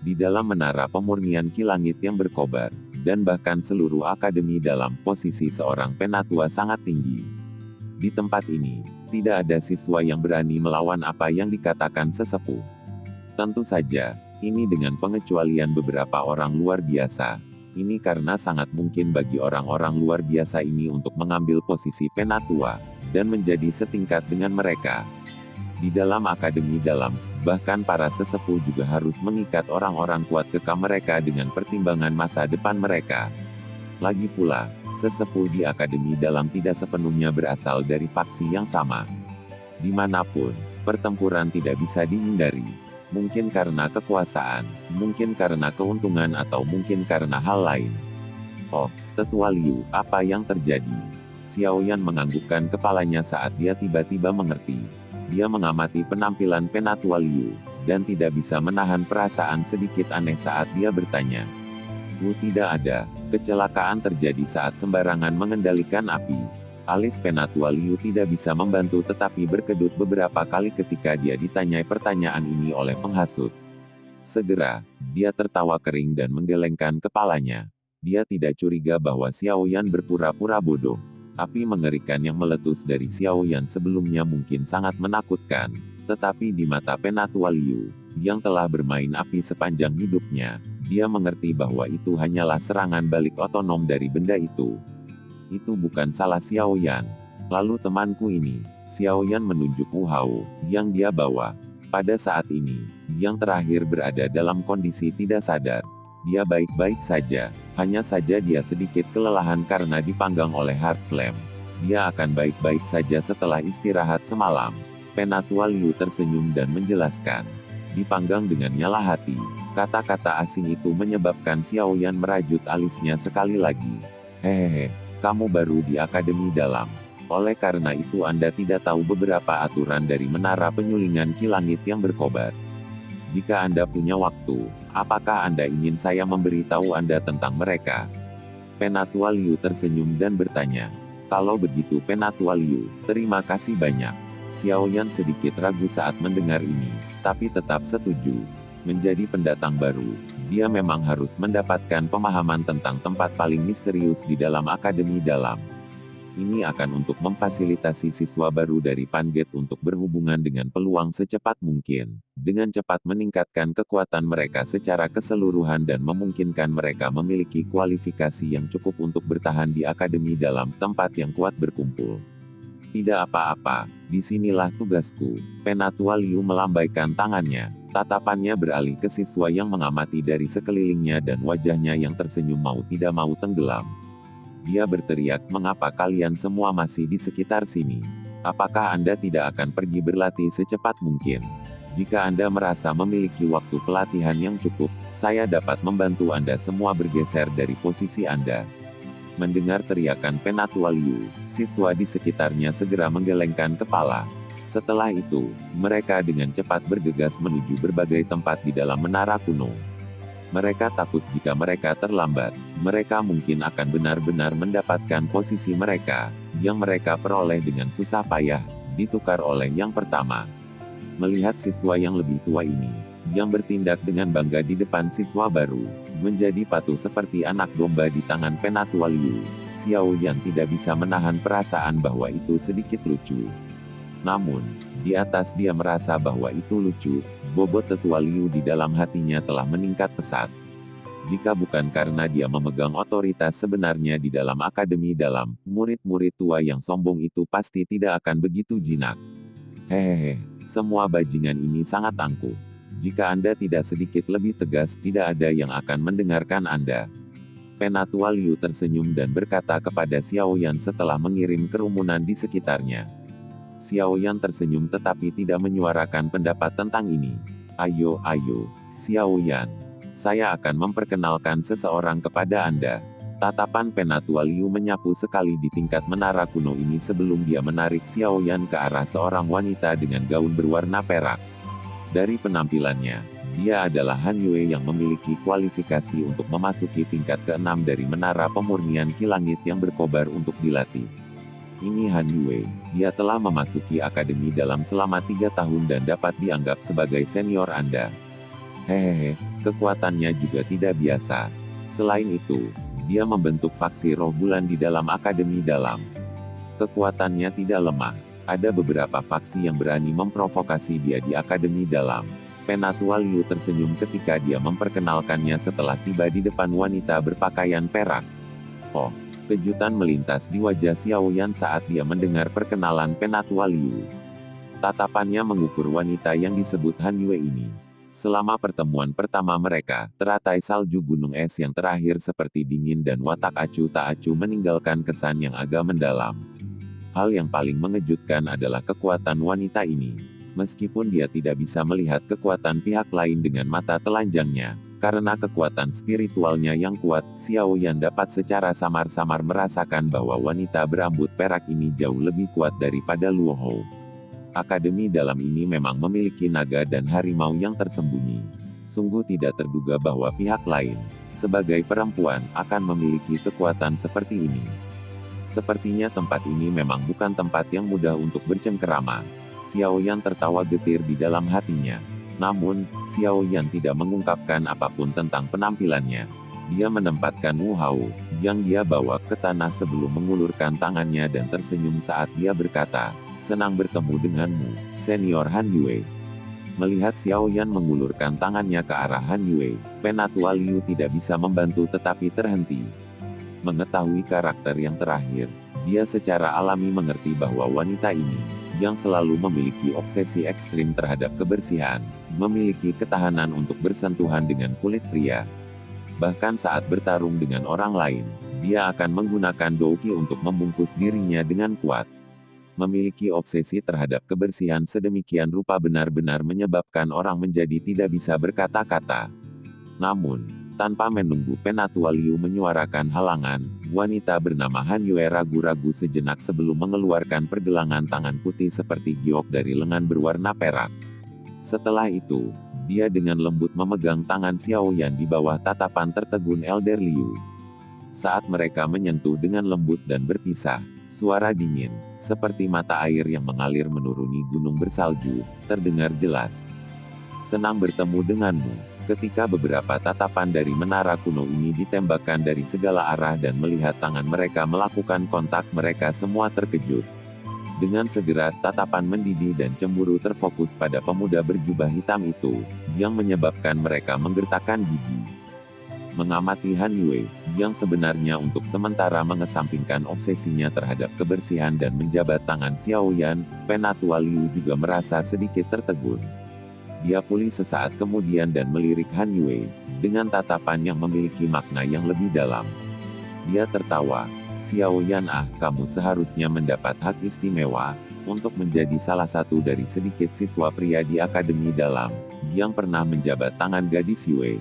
Di dalam menara pemurnian Ki Langit yang berkobar, dan bahkan seluruh akademi dalam posisi seorang penatua sangat tinggi. Di tempat ini, tidak ada siswa yang berani melawan apa yang dikatakan sesepuh. Tentu saja, ini dengan pengecualian beberapa orang luar biasa. Ini karena sangat mungkin bagi orang-orang luar biasa ini untuk mengambil posisi penatua, dan menjadi setingkat dengan mereka. Di dalam akademi dalam, bahkan para sesepuh juga harus mengikat orang-orang kuat kekal mereka dengan pertimbangan masa depan mereka. Lagi pula, sesepuh di akademi dalam tidak sepenuhnya berasal dari faksi yang sama. Dimanapun, pertempuran tidak bisa dihindari. Mungkin karena kekuasaan, mungkin karena keuntungan atau mungkin karena hal lain. Oh, Tetua Liu, apa yang terjadi? Xiaoyan menganggukkan kepalanya saat dia tiba-tiba mengerti. Dia mengamati penampilan Penatua Liu, dan tidak bisa menahan perasaan sedikit aneh saat dia bertanya. Tidak ada. Kecelakaan terjadi saat sembarangan mengendalikan api. Alis Penatua Liu tidak bisa membantu tetapi berkedut beberapa kali ketika dia ditanyai pertanyaan ini oleh penghasut. Segera, dia tertawa kering dan menggelengkan kepalanya. Dia tidak curiga bahwa Xiaoyan berpura-pura bodoh. Api mengerikan yang meletus dari Xiaoyan sebelumnya mungkin sangat menakutkan. Tetapi di mata Penatua Liu, yang telah bermain api sepanjang hidupnya, dia mengerti bahwa itu hanyalah serangan balik otonom dari benda itu. Itu bukan salah Xiaoyan. Lalu temanku ini, Xiaoyan menunjuk Wu Hao, yang dia bawa. Pada saat ini, yang terakhir berada dalam kondisi tidak sadar. Dia baik-baik saja, hanya saja dia sedikit kelelahan karena dipanggang oleh Heart Flame. Dia akan baik-baik saja setelah istirahat semalam. Penatua Liu tersenyum dan menjelaskan. Dipanggang dengan nyala hati. Kata-kata asing itu menyebabkan Xiaoyan merajut alisnya sekali lagi. Hehehe. Kamu baru di Akademi Dalam. Oleh karena itu Anda tidak tahu beberapa aturan dari menara penyulingan Ki Langit yang berkobar. Jika Anda punya waktu, apakah Anda ingin saya memberitahu Anda tentang mereka? Penatua Liu tersenyum dan bertanya. Kalau begitu Penatua Liu, terima kasih banyak. Xiaoyan sedikit ragu saat mendengar ini, tapi tetap setuju. Menjadi pendatang baru, dia memang harus mendapatkan pemahaman tentang tempat paling misterius di dalam Akademi Dalam. Ini akan untuk memfasilitasi siswa baru dari Panget untuk berhubungan dengan peluang secepat mungkin, dengan cepat meningkatkan kekuatan mereka secara keseluruhan dan memungkinkan mereka memiliki kualifikasi yang cukup untuk bertahan di Akademi Dalam tempat yang kuat berkumpul. Tidak apa-apa, disinilah tugasku. Penatua Liu melambaikan tangannya. Tatapannya beralih ke siswa yang mengamati dari sekelilingnya dan wajahnya yang tersenyum mau tidak mau tenggelam. Dia berteriak, mengapa kalian semua masih di sekitar sini? Apakah Anda tidak akan pergi berlatih secepat mungkin? Jika Anda merasa memiliki waktu pelatihan yang cukup, saya dapat membantu Anda semua bergeser dari posisi Anda. Mendengar teriakan Penatua Liu, siswa di sekitarnya segera menggelengkan kepala. Setelah itu, mereka dengan cepat bergegas menuju berbagai tempat di dalam menara kuno. Mereka takut jika mereka terlambat, mereka mungkin akan benar-benar mendapatkan posisi mereka, yang mereka peroleh dengan susah payah, ditukar oleh yang pertama. Melihat siswa yang lebih tua ini, yang bertindak dengan bangga di depan siswa baru, menjadi patuh seperti anak domba di tangan Penatua Liu, Xiaoyan tidak bisa menahan perasaan bahwa itu sedikit lucu. Namun, di atas dia merasa bahwa itu lucu, bobot Tetua Liu di dalam hatinya telah meningkat pesat. Jika bukan karena dia memegang otoritas sebenarnya di dalam Akademi Dalam, murid-murid tua yang sombong itu pasti tidak akan begitu jinak. Hehehe, semua bajingan ini sangat angkuh. Jika Anda tidak sedikit lebih tegas, tidak ada yang akan mendengarkan Anda. Penatua Liu tersenyum dan berkata kepada Xiaoyan setelah mengirim kerumunan di sekitarnya. Xiaoyan tersenyum tetapi tidak menyuarakan pendapat tentang ini. Ayo, Xiaoyan. Saya akan memperkenalkan seseorang kepada Anda. Tatapan Penatua Liu menyapu sekali di tingkat menara kuno ini sebelum dia menarik Xiaoyan ke arah seorang wanita dengan gaun berwarna perak. Dari penampilannya, dia adalah Han Yue yang memiliki kualifikasi untuk memasuki tingkat ke-6 dari menara pemurnian Ki Langit yang berkobar untuk dilatih. Ini Han Yue, dia telah memasuki Akademi Dalam selama 3 tahun dan dapat dianggap sebagai senior Anda. Hehehe, kekuatannya juga tidak biasa. Selain itu, dia membentuk faksi roh bulan di dalam Akademi Dalam. Kekuatannya tidak lemah. Ada beberapa faksi yang berani memprovokasi dia di Akademi Dalam. Penatua Liu tersenyum ketika dia memperkenalkannya setelah tiba di depan wanita berpakaian perak. Oh, kejutan melintas di wajah Xiaoyan saat dia mendengar perkenalan Penatua Liu. Tatapannya mengukur wanita yang disebut Han Yue ini. Selama pertemuan pertama mereka, teratai salju gunung es yang terakhir seperti dingin dan watak acuh tak acuh meninggalkan kesan yang agak mendalam. Hal yang paling mengejutkan adalah kekuatan wanita ini. Meskipun dia tidak bisa melihat kekuatan pihak lain dengan mata telanjangnya, karena kekuatan spiritualnya yang kuat, Xiao Yan dapat secara samar-samar merasakan bahwa wanita berambut perak ini jauh lebih kuat daripada Luo Hou. Akademi dalam ini memang memiliki naga dan harimau yang tersembunyi. Sungguh tidak terduga bahwa pihak lain, sebagai perempuan, akan memiliki kekuatan seperti ini. Sepertinya tempat ini memang bukan tempat yang mudah untuk bercengkerama. Xiao Yan tertawa getir di dalam hatinya. Namun, Xiao Yan tidak mengungkapkan apapun tentang penampilannya. Dia menempatkan Wu Hao, yang dia bawa ke tanah sebelum mengulurkan tangannya dan tersenyum saat dia berkata, "Senang bertemu denganmu, Senior Han Yue." Melihat Xiao Yan mengulurkan tangannya ke arah Han Yue, Penatua Liu tidak bisa membantu tetapi terhenti. Mengetahui karakter yang terakhir, dia secara alami mengerti bahwa wanita ini, yang selalu memiliki obsesi ekstrim terhadap kebersihan, memiliki ketahanan untuk bersentuhan dengan kulit pria. Bahkan saat bertarung dengan orang lain, dia akan menggunakan douki untuk membungkus dirinya dengan kuat. Memiliki obsesi terhadap kebersihan sedemikian rupa benar-benar menyebabkan orang menjadi tidak bisa berkata-kata. Namun, tanpa menunggu Penatua Liu menyuarakan halangan, wanita bernama Han Yue ragu-ragu sejenak sebelum mengeluarkan pergelangan tangan putih seperti giok dari lengan berwarna perak. Setelah itu, dia dengan lembut memegang tangan Xiao Yan di bawah tatapan tertegun Elder Liu. Saat mereka menyentuh dengan lembut dan berpisah, suara dingin, seperti mata air yang mengalir menuruni gunung bersalju, terdengar jelas. "Senang bertemu denganmu." Ketika beberapa tatapan dari menara kuno ini ditembakkan dari segala arah dan melihat tangan mereka melakukan kontak, mereka semua terkejut. Dengan segera tatapan mendidih dan cemburu terfokus pada pemuda berjubah hitam itu, yang menyebabkan mereka menggertakkan gigi. Mengamati Han Yue, yang sebenarnya untuk sementara mengesampingkan obsesinya terhadap kebersihan dan menjabat tangan Xiao Yan, Penatua Liu juga merasa sedikit tertegun. Dia pulih sesaat kemudian dan melirik Han Yue, dengan tatapan yang memiliki makna yang lebih dalam. Dia tertawa, "Xiao Yan kamu seharusnya mendapat hak istimewa, untuk menjadi salah satu dari sedikit siswa pria di Akademi Dalam, yang pernah menjabat tangan gadis Yue."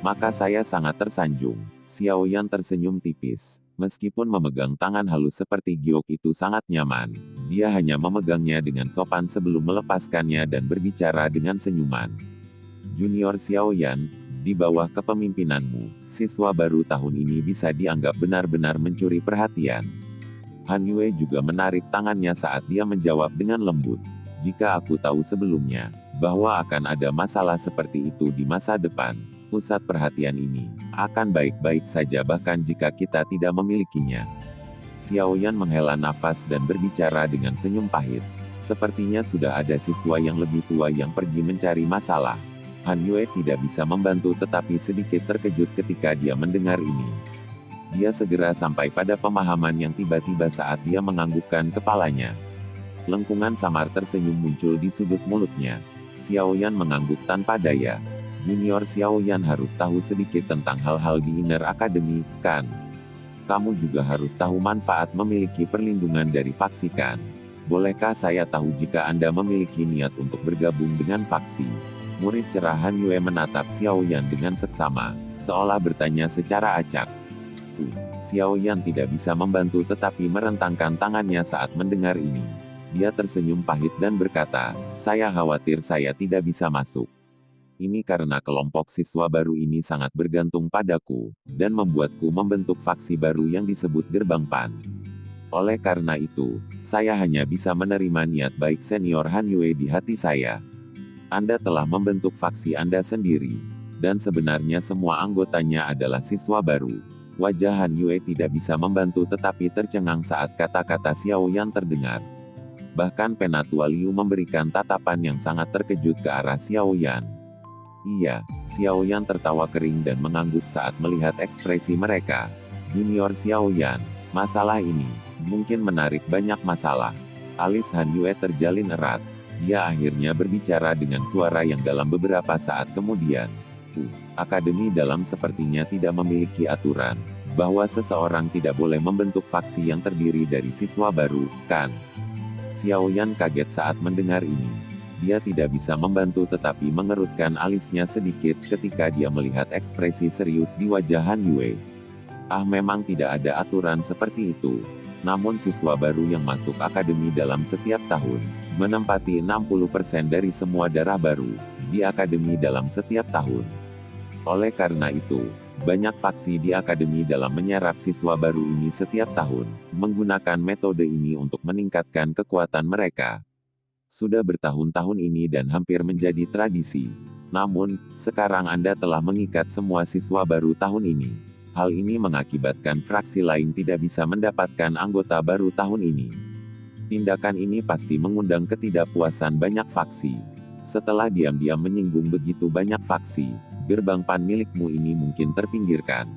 "Maka saya sangat tersanjung." Xiao Yan tersenyum tipis. Meskipun memegang tangan halus seperti giok itu sangat nyaman, dia hanya memegangnya dengan sopan sebelum melepaskannya dan berbicara dengan senyuman. "Junior Xiao Yan, di bawah kepemimpinanmu, siswa baru tahun ini bisa dianggap benar-benar mencuri perhatian." Han Yue juga menarik tangannya saat dia menjawab dengan lembut. "Jika aku tahu sebelumnya, bahwa akan ada masalah seperti itu di masa depan, pusat perhatian ini akan baik-baik saja bahkan jika kita tidak memilikinya." Xiao Yan menghela nafas dan berbicara dengan senyum pahit. "Sepertinya sudah ada siswa yang lebih tua yang pergi mencari masalah." Han Yue tidak bisa membantu tetapi sedikit terkejut ketika dia mendengar ini. Dia segera sampai pada pemahaman yang tiba-tiba saat dia menganggukkan kepalanya. Lengkungan samar tersenyum muncul di sudut mulutnya. Xiao Yan mengangguk tanpa daya. "Junior Xiao Yan harus tahu sedikit tentang hal-hal di Inner Academy, kan? Kamu juga harus tahu manfaat memiliki perlindungan dari faksi, kan? Bolehkah saya tahu jika Anda memiliki niat untuk bergabung dengan faksi?" Murid cerah Han Yue menatap Xiao Yan dengan seksama, seolah bertanya secara acak. Xiao Yan tidak bisa membantu tetapi merentangkan tangannya saat mendengar ini. Dia tersenyum pahit dan berkata, "Saya khawatir saya tidak bisa masuk. Ini karena kelompok siswa baru ini sangat bergantung padaku, dan membuatku membentuk faksi baru yang disebut Gerbang Pan. Oleh karena itu, saya hanya bisa menerima niat baik Senior Han Yue di hati saya. Anda telah membentuk faksi Anda sendiri, dan sebenarnya semua anggotanya adalah siswa baru." Wajah Han Yue tidak bisa membantu tetapi tercengang saat kata-kata Xiao Yan terdengar. Bahkan Penatua Liu memberikan tatapan yang sangat terkejut ke arah Xiao Yan. "Iya," Xiao Yan tertawa kering dan mengangguk saat melihat ekspresi mereka. "Junior Xiao Yan, masalah ini mungkin menarik banyak masalah." Alis Han Yue terjalin erat. Dia akhirnya berbicara dengan suara yang dalam beberapa saat kemudian. Akademi Dalam sepertinya tidak memiliki aturan bahwa seseorang tidak boleh membentuk faksi yang terdiri dari siswa baru, kan?" Xiao Yan kaget saat mendengar ini. Dia tidak bisa membantu tetapi mengerutkan alisnya sedikit ketika dia melihat ekspresi serius di wajah Han Yue. Memang tidak ada aturan seperti itu. Namun siswa baru yang masuk akademi dalam setiap tahun, menempati 60% dari semua darah baru di akademi dalam setiap tahun. Oleh karena itu, banyak faksi di akademi dalam menyerap siswa baru ini setiap tahun, menggunakan metode ini untuk meningkatkan kekuatan mereka. Sudah bertahun-tahun ini dan hampir menjadi tradisi. Namun, sekarang Anda telah mengikat semua siswa baru tahun ini. Hal ini mengakibatkan fraksi lain tidak bisa mendapatkan anggota baru tahun ini. Tindakan ini pasti mengundang ketidakpuasan banyak faksi. Setelah diam-diam menyinggung begitu banyak faksi, gerbang PAN milikmu ini mungkin terpinggirkan.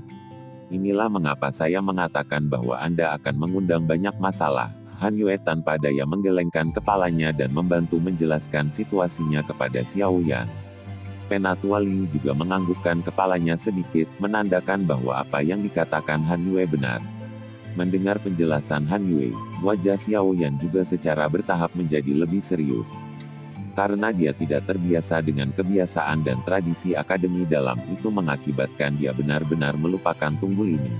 Inilah mengapa saya mengatakan bahwa Anda akan mengundang banyak masalah. Han Yue tanpa daya menggelengkan kepalanya dan membantu menjelaskan situasinya kepada Xiao Yan. Penatua Liu juga menganggukkan kepalanya sedikit, menandakan bahwa apa yang dikatakan Han Yue benar. Mendengar penjelasan Han Yue, wajah Xiao Yan juga secara bertahap menjadi lebih serius. Karena dia tidak terbiasa dengan kebiasaan dan tradisi akademi dalam, itu mengakibatkan dia benar-benar melupakan tunggul ini.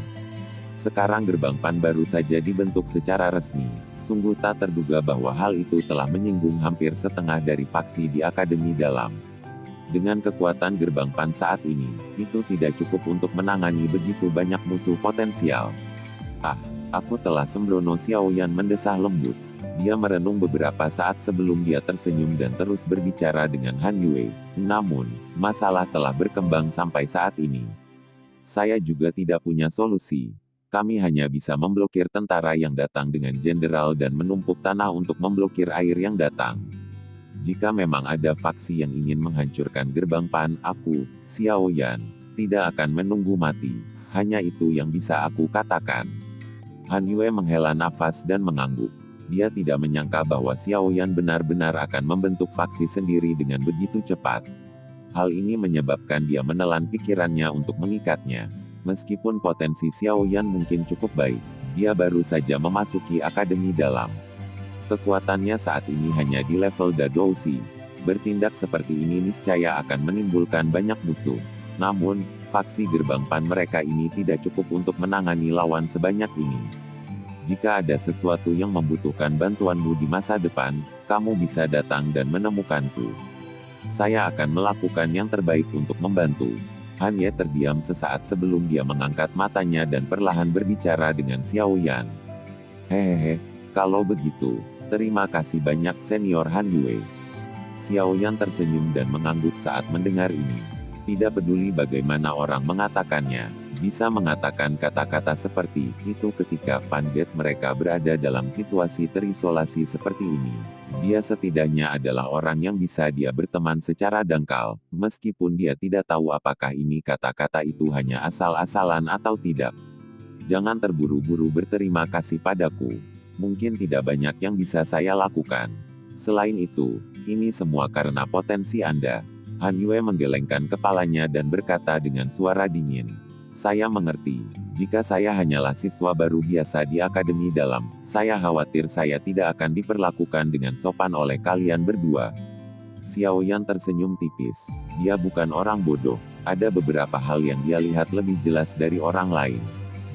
Sekarang gerbang PAN baru saja dibentuk secara resmi. Sungguh tak terduga bahwa hal itu telah menyinggung hampir setengah dari faksi di akademi dalam. Dengan kekuatan gerbang PAN saat ini, itu tidak cukup untuk menangani begitu banyak musuh potensial. Aku telah sembrono, Xiao Yan mendesah lembut. Dia merenung beberapa saat sebelum dia tersenyum dan terus berbicara dengan Han Yue. Namun, masalah telah berkembang sampai saat ini. Saya juga tidak punya solusi. Kami hanya bisa memblokir tentara yang datang dengan jenderal dan menumpuk tanah untuk memblokir air yang datang. Jika memang ada faksi yang ingin menghancurkan gerbang PAN, aku, Xiao Yan, tidak akan menunggu mati. Hanya itu yang bisa aku katakan. Han Yue menghela nafas dan mengangguk. Dia tidak menyangka bahwa Xiao Yan benar-benar akan membentuk faksi sendiri dengan begitu cepat. Hal ini menyebabkan dia menelan pikirannya untuk mengikatnya. Meskipun potensi Xiao Yan mungkin cukup baik, dia baru saja memasuki akademi dalam. Kekuatannya saat ini hanya di level Dadoushi. Bertindak seperti ini niscaya akan menimbulkan banyak musuh. Namun, faksi gerbang PAN mereka ini tidak cukup untuk menangani lawan sebanyak ini. Jika ada sesuatu yang membutuhkan bantuanmu di masa depan, kamu bisa datang dan menemukanku. Saya akan melakukan yang terbaik untuk membantu. Han Ye terdiam sesaat sebelum dia mengangkat matanya dan perlahan berbicara dengan Xiao Yan. Hehehe, kalau begitu, terima kasih banyak Senior Han Yue. Xiao Yan tersenyum dan mengangguk saat mendengar ini. Tidak peduli bagaimana orang mengatakannya, bisa mengatakan kata-kata seperti itu ketika pandit mereka berada dalam situasi terisolasi seperti ini. Dia setidaknya adalah orang yang bisa dia berteman secara dangkal, meskipun dia tidak tahu apakah ini kata-kata itu hanya asal-asalan atau tidak. Jangan terburu-buru berterima kasih padaku. Mungkin tidak banyak yang bisa saya lakukan. Selain itu, ini semua karena potensi Anda. Han Yue menggelengkan kepalanya dan berkata dengan suara dingin. Saya mengerti. Jika saya hanyalah siswa baru biasa di akademi dalam, saya khawatir saya tidak akan diperlakukan dengan sopan oleh kalian berdua. Xiao Yan tersenyum tipis. Dia bukan orang bodoh. Ada beberapa hal yang dia lihat lebih jelas dari orang lain.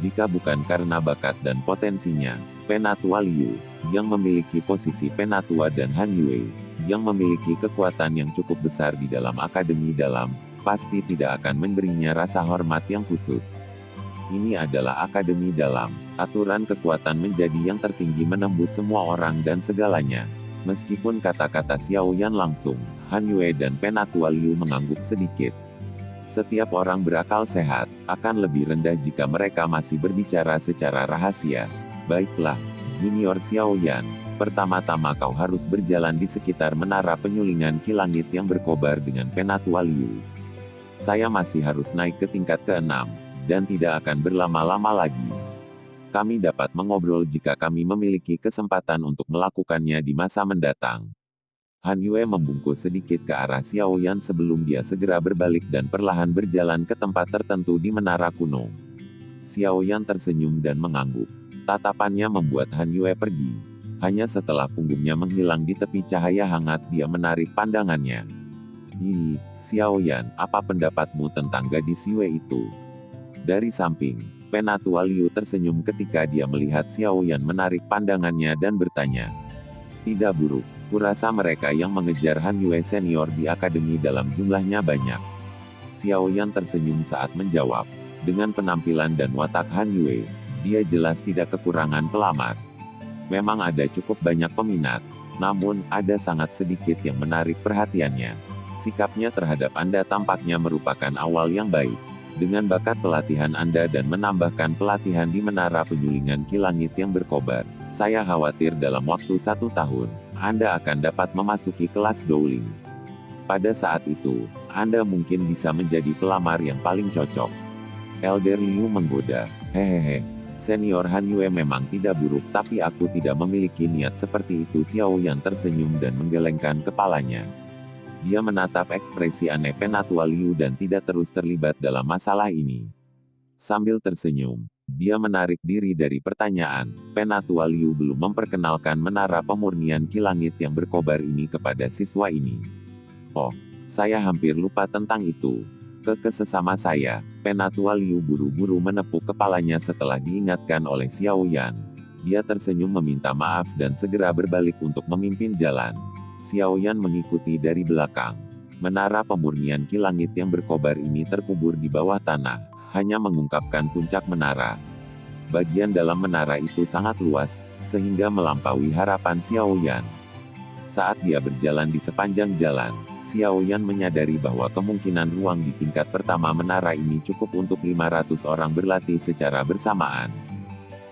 Jika bukan karena bakat dan potensinya, Penatua Liu, yang memiliki posisi Penatua dan Han Yue, yang memiliki kekuatan yang cukup besar di dalam akademi dalam, pasti tidak akan memberinya rasa hormat yang khusus. Ini adalah akademi dalam. Aturan kekuatan menjadi yang tertinggi menembus semua orang dan segalanya. Meskipun kata-kata Xiao Yan langsung, Han Yue dan Penatua Liu mengangguk sedikit. Setiap orang berakal sehat, akan lebih rendah jika mereka masih berbicara secara rahasia. Baiklah, Junior Xiao Yan, pertama-tama kau harus berjalan di sekitar menara penyulingan ki langit yang berkobar dengan Penatua Liu. Saya masih harus naik ke tingkat ke-6, dan tidak akan berlama-lama lagi. Kami dapat mengobrol jika kami memiliki kesempatan untuk melakukannya di masa mendatang. Han Yue membungkuk sedikit ke arah Xiao Yan sebelum dia segera berbalik dan perlahan berjalan ke tempat tertentu di menara kuno. Xiao Yan tersenyum dan mengangguk. Tatapannya membuat Han Yue pergi. Hanya setelah punggungnya menghilang di tepi cahaya hangat dia menarik pandangannya. "Ih, Xiaoyan, apa pendapatmu tentang gadis Yue itu?" Dari samping, Penatua Liu tersenyum ketika dia melihat Xiaoyan menarik pandangannya dan bertanya. "Tidak buruk, kurasa mereka yang mengejar Han Yue senior di akademi dalam jumlahnya banyak." Xiaoyan tersenyum saat menjawab. Dengan penampilan dan watak Han Yue, dia jelas tidak kekurangan pelamar. Memang ada cukup banyak peminat, namun ada sangat sedikit yang menarik perhatiannya. Sikapnya terhadap Anda tampaknya merupakan awal yang baik. Dengan bakat pelatihan Anda dan menambahkan pelatihan di menara penyulingan kilangit yang berkobar, saya khawatir dalam waktu 1 tahun, Anda akan dapat memasuki kelas Dowling. Pada saat itu, Anda mungkin bisa menjadi pelamar yang paling cocok. Elder Liu menggoda. "Hehehe. Senior Han Yue memang tidak buruk, tapi aku tidak memiliki niat seperti itu." Xiaoyan tersenyum dan menggelengkan kepalanya. Dia menatap ekspresi aneh Penatua Liu dan tidak terus terlibat dalam masalah ini. Sambil tersenyum, dia menarik diri dari pertanyaan. Penatua Liu belum memperkenalkan menara pemurnian kilangit yang berkobar ini kepada siswa ini. "Oh, saya hampir lupa tentang itu. Sesama saya." Penatua Liu buru-buru menepuk kepalanya setelah diingatkan oleh Xiaoyan. Dia tersenyum meminta maaf dan segera berbalik untuk memimpin jalan. Xiaoyan mengikuti dari belakang. Menara pemurnian kilangit yang berkobar ini terkubur di bawah tanah, hanya mengungkapkan puncak menara. Bagian dalam menara itu sangat luas, sehingga melampaui harapan Xiaoyan. Saat dia berjalan di sepanjang jalan, Xiaoyan menyadari bahwa kemungkinan ruang di tingkat pertama menara ini cukup untuk 500 orang berlatih secara bersamaan.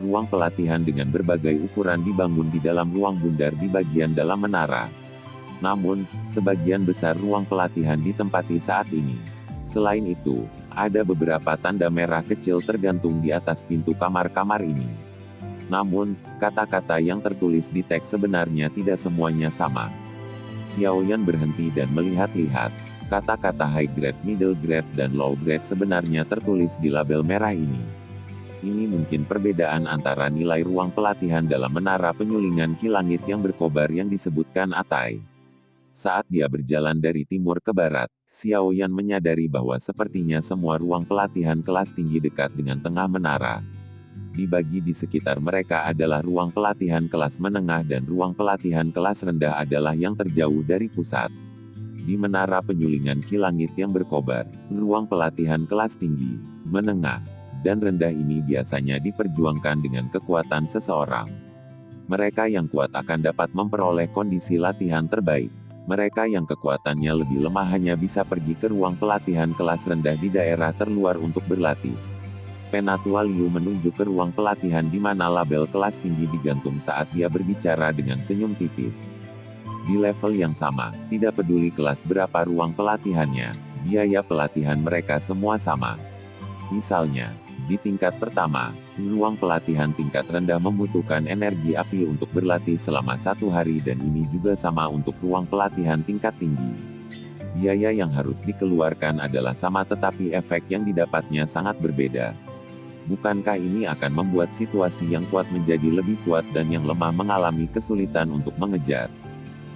Ruang pelatihan dengan berbagai ukuran dibangun di dalam ruang bundar di bagian dalam menara. Namun, sebagian besar ruang pelatihan ditempati saat ini. Selain itu, ada beberapa tanda merah kecil tergantung di atas pintu kamar-kamar ini. Namun, kata-kata yang tertulis di teks sebenarnya tidak semuanya sama. Xiaoyan berhenti dan melihat-lihat. Kata-kata high grade, middle grade, dan low grade sebenarnya tertulis di label merah ini. Ini mungkin perbedaan antara nilai ruang pelatihan dalam menara penyulingan kilangit yang berkobar yang disebutkan Atai. Saat dia berjalan dari timur ke barat, Xiaoyan menyadari bahwa sepertinya semua ruang pelatihan kelas tinggi dekat dengan tengah menara. Dibagi di sekitar mereka adalah ruang pelatihan kelas menengah dan ruang pelatihan kelas rendah adalah yang terjauh dari pusat. Di menara penyulingan kilangit yang berkobar, ruang pelatihan kelas tinggi, menengah, dan rendah ini biasanya diperjuangkan dengan kekuatan seseorang. Mereka yang kuat akan dapat memperoleh kondisi latihan terbaik. Mereka yang kekuatannya lebih lemah hanya bisa pergi ke ruang pelatihan kelas rendah di daerah terluar untuk berlatih. Penatua Liu menunjuk ke ruang pelatihan di mana label kelas tinggi digantung saat dia berbicara dengan senyum tipis. Di level yang sama, tidak peduli kelas berapa ruang pelatihannya, biaya pelatihan mereka semua sama. Misalnya, di tingkat pertama, ruang pelatihan tingkat rendah membutuhkan energi api untuk berlatih selama 1 hari dan ini juga sama untuk ruang pelatihan tingkat tinggi. Biaya yang harus dikeluarkan adalah sama tetapi efek yang didapatnya sangat berbeda. Bukankah ini akan membuat situasi yang kuat menjadi lebih kuat dan yang lemah mengalami kesulitan untuk mengejar?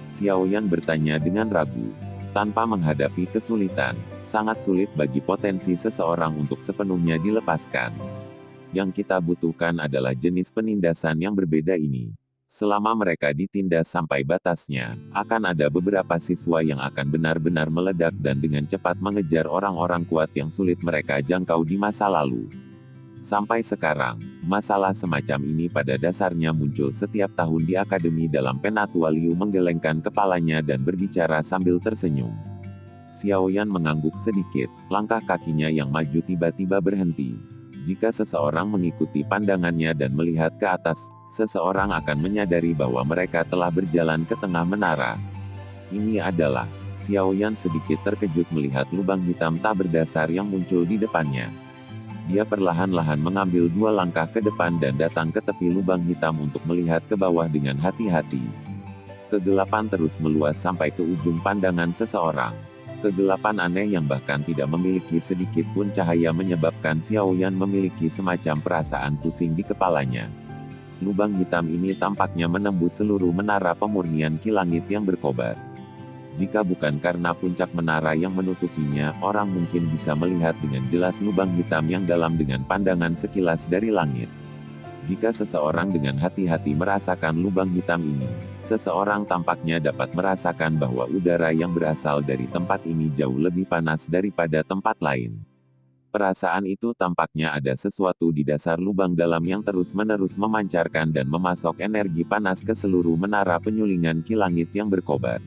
Xiaoyan bertanya dengan ragu. Tanpa menghadapi kesulitan, sangat sulit bagi potensi seseorang untuk sepenuhnya dilepaskan. Yang kita butuhkan adalah jenis penindasan yang berbeda ini. Selama mereka ditindas sampai batasnya, akan ada beberapa siswa yang akan benar-benar meledak dan dengan cepat mengejar orang-orang kuat yang sulit mereka jangkau di masa lalu. Sampai sekarang, masalah semacam ini pada dasarnya muncul setiap tahun di akademi dalam. Penatua Liu menggelengkan kepalanya dan berbicara sambil tersenyum. Xiaoyan mengangguk sedikit, langkah kakinya yang maju tiba-tiba berhenti. Jika seseorang mengikuti pandangannya dan melihat ke atas, seseorang akan menyadari bahwa mereka telah berjalan ke tengah menara. Ini adalah, Xiaoyan sedikit terkejut melihat lubang hitam tak berdasar yang muncul di depannya. Dia perlahan-lahan mengambil 2 langkah ke depan dan datang ke tepi lubang hitam untuk melihat ke bawah dengan hati-hati. Kegelapan terus meluas sampai ke ujung pandangan seseorang. Kegelapan aneh yang bahkan tidak memiliki sedikit pun cahaya menyebabkan Xiaoyan memiliki semacam perasaan pusing di kepalanya. Lubang hitam ini tampaknya menembus seluruh menara pemurnian kilangit yang berkobar. Jika bukan karena puncak menara yang menutupinya, orang mungkin bisa melihat dengan jelas lubang hitam yang dalam dengan pandangan sekilas dari langit. Jika seseorang dengan hati-hati merasakan lubang hitam ini, seseorang tampaknya dapat merasakan bahwa udara yang berasal dari tempat ini jauh lebih panas daripada tempat lain. Perasaan itu tampaknya ada sesuatu di dasar lubang dalam yang terus-menerus memancarkan dan memasok energi panas ke seluruh menara penyulingan kilangit yang berkobar.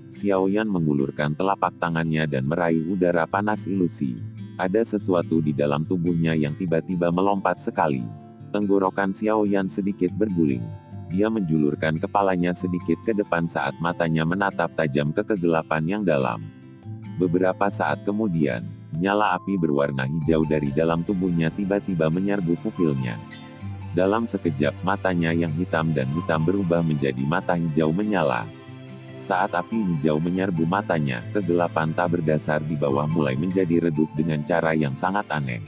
Xiao Yan mengulurkan telapak tangannya dan meraih udara panas ilusi. Ada sesuatu di dalam tubuhnya yang tiba-tiba melompat sekali. Tenggorokan Xiao Yan sedikit berguling. Dia menjulurkan kepalanya sedikit ke depan saat matanya menatap tajam ke kegelapan yang dalam. Beberapa saat kemudian, nyala api berwarna hijau dari dalam tubuhnya tiba-tiba menyerbu pupilnya. Dalam sekejap matanya yang hitam dan hitam berubah menjadi mata hijau menyala. Saat api hijau menyerbu matanya, kegelapan tak berdasar di bawah mulai menjadi redup dengan cara yang sangat aneh.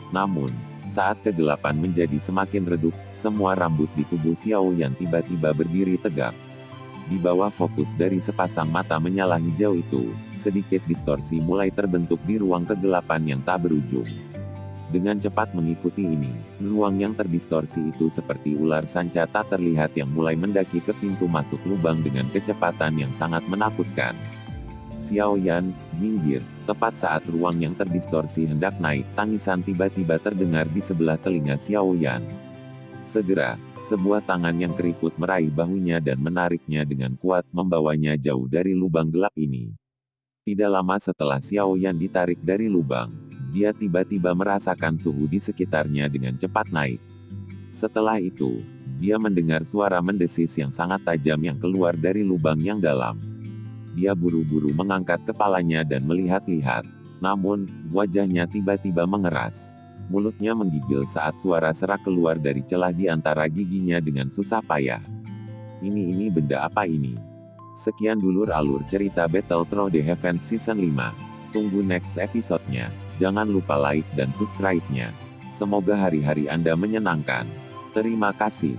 Namun, saat kegelapan menjadi semakin redup, semua rambut di tubuh Xiao Yan tiba-tiba berdiri tegak. Di bawah fokus dari sepasang mata menyala hijau itu, sedikit distorsi mulai terbentuk di ruang kegelapan yang tak berujung. Dengan cepat mengikuti ini, ruang yang terdistorsi itu seperti ular sanca tak terlihat yang mulai mendaki ke pintu masuk lubang dengan kecepatan yang sangat menakutkan. Xiao Yan, minggir. Tepat saat ruang yang terdistorsi hendak naik, tangisan tiba-tiba terdengar di sebelah telinga Xiao Yan. Segera, sebuah tangan yang keriput meraih bahunya dan menariknya dengan kuat membawanya jauh dari lubang gelap ini. Tidak lama setelah Xiao Yan ditarik dari lubang, dia tiba-tiba merasakan suhu di sekitarnya dengan cepat naik. Setelah itu, dia mendengar suara mendesis yang sangat tajam yang keluar dari lubang yang dalam. Dia buru-buru mengangkat kepalanya dan melihat-lihat. Namun, wajahnya tiba-tiba mengeras. Mulutnya menggigil saat suara serak keluar dari celah di antara giginya dengan susah payah. Ini benda apa ini? Sekian dulur alur cerita Battle Through the Heavens Season 5. Tunggu next episode-nya. Jangan lupa like dan subscribe-nya. Semoga hari-hari Anda menyenangkan. Terima kasih.